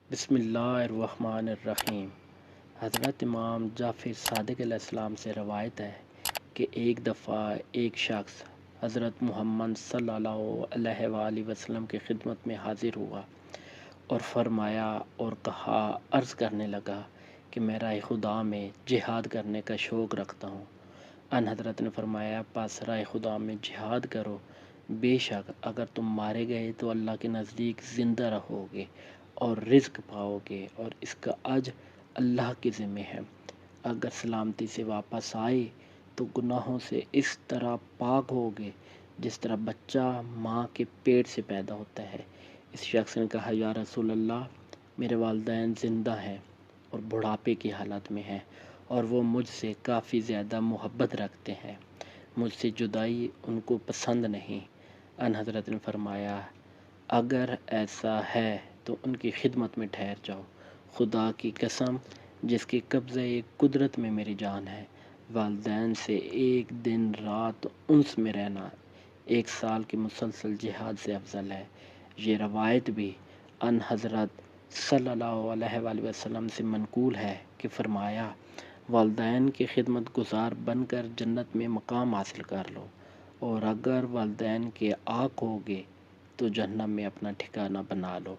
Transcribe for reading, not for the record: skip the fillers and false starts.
بسم اللہ الرحمن الرحیم۔ حضرت امام جعفر صادق علیہ السلام سے روایت ہے کہ ایک دفعہ ایک شخص حضرت محمد صلی اللہ علیہ وآلہ وسلم کی خدمت میں حاضر ہوا اور فرمایا اور کہا، عرض کرنے لگا کہ میں راہ خدا میں جہاد کرنے کا شوق رکھتا ہوں۔ ان حضرت نے فرمایا، پس راہ خدا میں جہاد کرو، بے شک اگر تم مارے گئے تو اللہ کے نزدیک زندہ رہو گے اور رزق پاؤ گے، اور اس کا اجر اللہ کے ذمہ ہے۔ اگر سلامتی سے واپس آئے تو گناہوں سے اس طرح پاک ہوگے جس طرح بچہ ماں کے پیٹ سے پیدا ہوتا ہے۔ اس شخص نے کہا، یا رسول اللہ، میرے والدین زندہ ہیں اور بڑھاپے کی حالت میں ہیں، اور وہ مجھ سے کافی زیادہ محبت رکھتے ہیں، مجھ سے جدائی ان کو پسند نہیں۔ ان حضرت نے فرمایا، اگر ایسا ہے تو ان کی خدمت میں ٹھہر جاؤ، خدا کی قسم جس کے قبضہ قدرت میں میری جان ہے، والدین سے ایک دن رات انس میں رہنا 1 سال کے مسلسل جہاد سے افضل ہے۔ یہ روایت بھی ان حضرت صلی اللہ علیہ وآلہ وسلم سے منقول ہے کہ فرمایا، والدین کی خدمت گزار بن کر جنت میں مقام حاصل کر لو، اور اگر والدین کے عاق ہوگے تو جہنم میں اپنا ٹھکانہ بنا لو۔